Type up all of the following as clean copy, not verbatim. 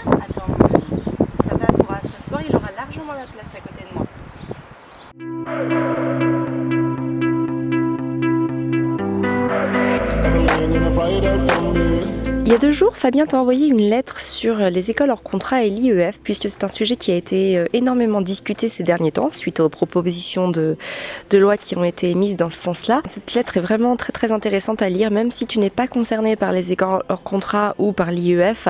Attends, papa pourra s'asseoir, il aura largement la place à côté de moi. Il y a 2 jours, Fabien t'a envoyé une lettre sur les écoles hors contrat et l'IEF, puisque c'est un sujet qui a été énormément discuté ces derniers temps, suite aux propositions de loi qui ont été émises dans ce sens-là. Cette lettre est vraiment très très intéressante à lire, même si tu n'es pas concerné par les écoles hors contrat ou par l'IEF.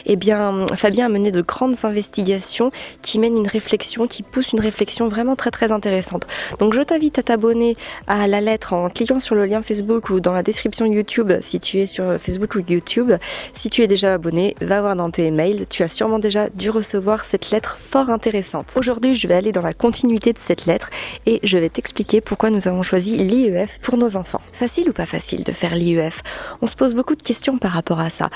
Eh bien, Fabien a mené de grandes investigations qui mènent une réflexion, qui poussent une réflexion vraiment très très intéressante. Donc je t'invite à t'abonner à la lettre en cliquant sur le lien Facebook ou dans la description YouTube si tu es sur Facebook ou YouTube. Si tu es déjà abonné, va voir dans tes mails, tu as sûrement déjà dû recevoir cette lettre fort intéressante. Aujourd'hui, je vais aller dans la continuité de cette lettre et je vais t'expliquer pourquoi nous avons choisi l'IEF pour nos enfants. Facile ou pas facile de faire l'IEF? On se pose beaucoup de questions par rapport à ça.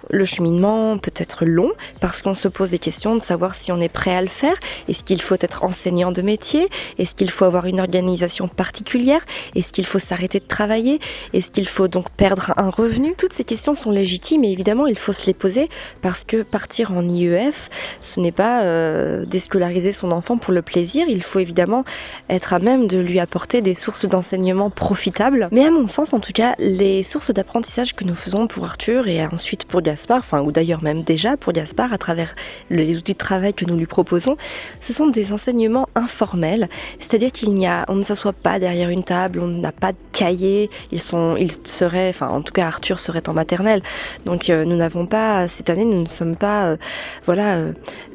Le cheminement peut être long parce qu'on se pose des questions de savoir si on est prêt à le faire. Est-ce qu'il faut être enseignant de métier? Est-ce qu'il faut avoir une organisation particulière? Est-ce qu'il faut s'arrêter de travailler? Est-ce qu'il faut donc perdre un revenu? Toutes ces questions sont légitimes mais évidemment il faut se les poser parce que partir en IEF, ce n'est pas déscolariser son enfant pour le plaisir, il faut évidemment être à même de lui apporter des sources d'enseignement profitables. Mais à mon sens en tout cas, les sources d'apprentissage que nous faisons pour Arthur et ensuite pour Gaspard, ou d'ailleurs même déjà pour Gaspard à travers les outils de travail que nous lui proposons, ce sont des enseignements informels, c'est-à-dire on ne s'assoit pas derrière une table, on n'a pas de cahier, en tout cas Arthur serait en maternelle. Donc nous n'avons pas, cette année, nous ne sommes pas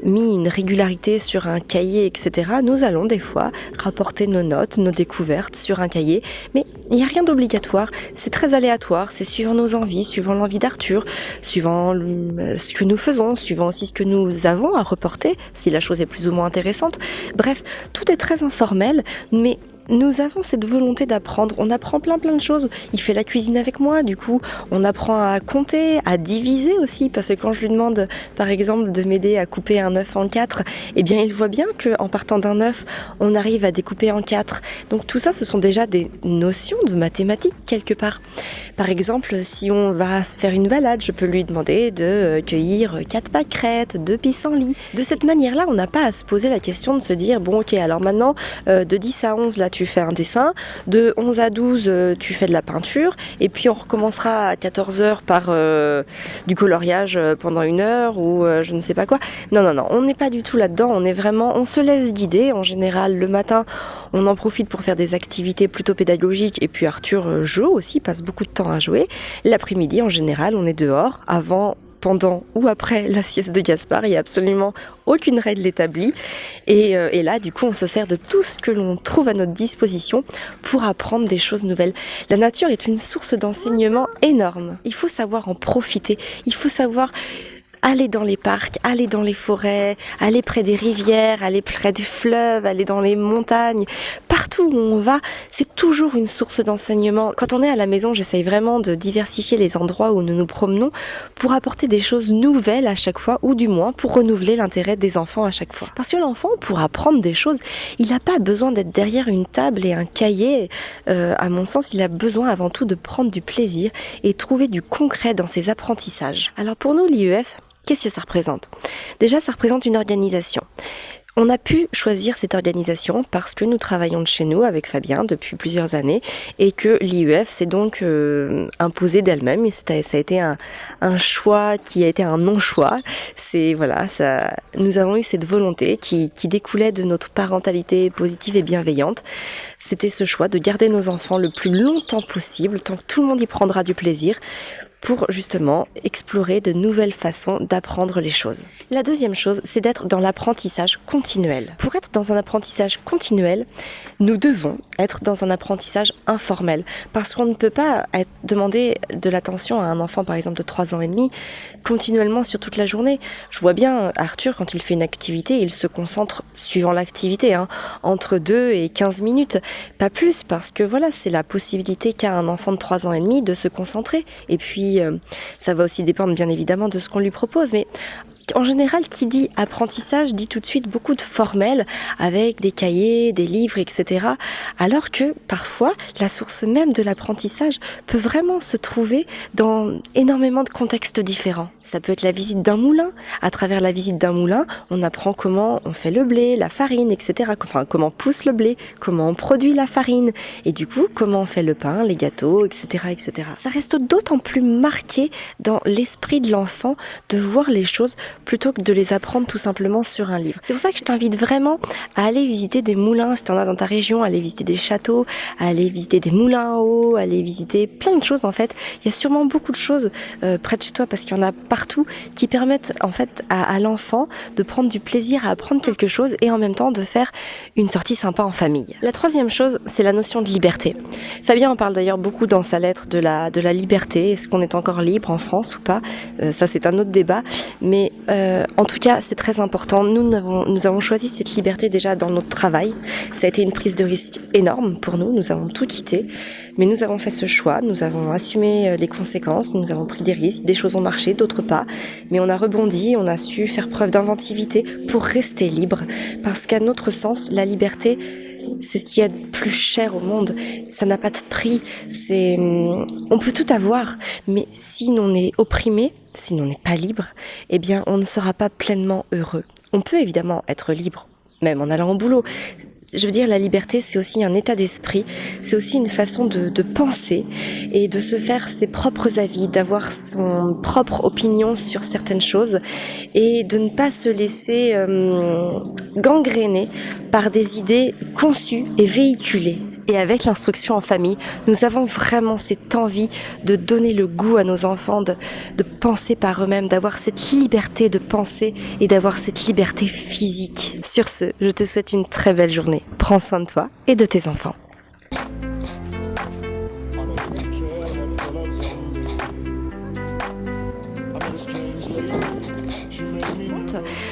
mis une régularité sur un cahier, etc. Nous allons des fois rapporter nos notes, nos découvertes sur un cahier, mais il n'y a rien d'obligatoire, c'est très aléatoire, c'est suivant nos envies, suivant l'envie d'Arthur, suivant ce que nous faisons, suivant aussi ce que nous avons à reporter, si la chose est plus ou moins intéressante. Bref, tout est très informel, mais nous avons cette volonté d'apprendre, on apprend plein de choses. Il fait la cuisine avec moi, du coup on apprend à compter, à diviser aussi, parce que quand je lui demande par exemple de m'aider à couper un œuf en 4, eh bien il voit bien qu'en partant d'un œuf, on arrive à découper en 4. Donc tout ça, ce sont déjà des notions de mathématiques quelque part. Par exemple, si on va se faire une balade, je peux lui demander de cueillir 4 pâquerettes, 2 pissenlits. De cette manière-là, on n'a pas à se poser la question de se dire, bon ok, alors maintenant de 10 à 11, là tu fais un dessin, de 11 à 12 tu fais de la peinture et puis on recommencera à 14h par du coloriage pendant 1 heure ou je ne sais pas quoi. Non, on n'est pas du tout là-dedans, on se laisse guider. En général, le matin, on en profite pour faire des activités plutôt pédagogiques et puis Arthur joue aussi, passe beaucoup de temps à jouer. L'après-midi, en général, on est dehors avant, pendant ou après la sieste de Gaspard, il n'y a absolument aucune règle établie. Et là, du coup, on se sert de tout ce que l'on trouve à notre disposition pour apprendre des choses nouvelles. La nature est une source d'enseignement énorme. Il faut savoir en profiter. Il faut savoir aller dans les parcs, aller dans les forêts, aller près des rivières, aller près des fleuves, aller dans les montagnes. Partout où on va, c'est toujours une source d'enseignement. Quand on est à la maison, j'essaye vraiment de diversifier les endroits où nous nous promenons pour apporter des choses nouvelles à chaque fois, ou du moins pour renouveler l'intérêt des enfants à chaque fois. Parce que l'enfant, pour apprendre des choses, il n'a pas besoin d'être derrière une table et un cahier. À mon sens, il a besoin avant tout de prendre du plaisir et trouver du concret dans ses apprentissages. Alors pour nous, l'IEF, qu'est-ce que ça représente? Déjà, ça représente une organisation. On a pu choisir cette organisation parce que nous travaillons de chez nous avec Fabien depuis plusieurs années et que l'IEF s'est donc imposé d'elle-même. Et ça a été un choix qui a été un non-choix. Nous avons eu cette volonté qui découlait de notre parentalité positive et bienveillante. C'était ce choix de garder nos enfants le plus longtemps possible, tant que tout le monde y prendra du plaisir, pour justement explorer de nouvelles façons d'apprendre les choses. La deuxième chose, c'est d'être dans l'apprentissage continuel. Pour être dans un apprentissage continuel, nous devons être dans un apprentissage informel, parce qu'on ne peut pas demander de l'attention à un enfant, par exemple de 3 ans et demi, continuellement sur toute la journée. Je vois bien Arthur, quand il fait une activité, il se concentre suivant l'activité, entre 2 et 15 minutes, pas plus, parce que voilà, c'est la possibilité qu'a un enfant de 3 ans et demi de se concentrer. Et puis, ça va aussi dépendre bien évidemment de ce qu'on lui propose, mais En général, qui dit apprentissage dit tout de suite beaucoup de formel, avec des cahiers, des livres, etc. Alors que parfois, la source même de l'apprentissage peut vraiment se trouver dans énormément de contextes différents. Ça peut être la visite d'un moulin. À travers la visite d'un moulin, on apprend comment on fait le blé, la farine, etc. Enfin, comment pousse le blé, comment on produit la farine, et du coup, comment on fait le pain, les gâteaux, etc., etc. Ça reste d'autant plus marqué dans l'esprit de l'enfant de voir les choses plutôt que de les apprendre tout simplement sur un livre. C'est pour ça que je t'invite vraiment à aller visiter des moulins, si tu en as dans ta région, à aller visiter des châteaux, à aller visiter des moulins à eau, à aller visiter plein de choses en fait. Il y a sûrement beaucoup de choses près de chez toi parce qu'il y en a partout qui permettent en fait à l'enfant de prendre du plaisir à apprendre quelque chose et en même temps de faire une sortie sympa en famille. La troisième chose, c'est la notion de liberté. Fabien en parle d'ailleurs beaucoup dans sa lettre de la liberté. Est-ce qu'on est encore libre en France ou pas ? Ça c'est un autre débat, mais en tout cas c'est très important. Nous avons choisi cette liberté déjà dans notre travail. Ça a été une prise de risque énorme pour nous. Nous avons tout quitté, mais nous avons fait ce choix. Nous avons assumé les conséquences. Nous avons pris des risques. Des choses ont marché, d'autres pas. Mais on a rebondi. On a su faire preuve d'inventivité pour rester libre. Parce qu'à notre sens, la liberté, c'est ce qu'il y a de plus cher au monde. Ça n'a pas de prix. On peut tout avoir, mais si l'on est opprimé, si l'on n'est pas libre, eh bien, on ne sera pas pleinement heureux. On peut évidemment être libre, même en allant au boulot. Je veux dire, la liberté, c'est aussi un état d'esprit, c'est aussi une façon de penser et de se faire ses propres avis, d'avoir son propre opinion sur certaines choses et de ne pas se laisser gangréner par des idées conçues et véhiculées. Et avec l'instruction en famille, nous avons vraiment cette envie de donner le goût à nos enfants, de penser par eux-mêmes, d'avoir cette liberté de penser et d'avoir cette liberté physique. Sur ce, je te souhaite une très belle journée. Prends soin de toi et de tes enfants.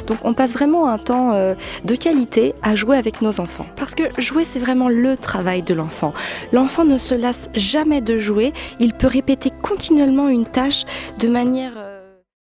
Donc on passe vraiment un temps de qualité à jouer avec nos enfants. Parce que jouer, c'est vraiment le travail de l'enfant. L'enfant ne se lasse jamais de jouer, il peut répéter continuellement une tâche de manière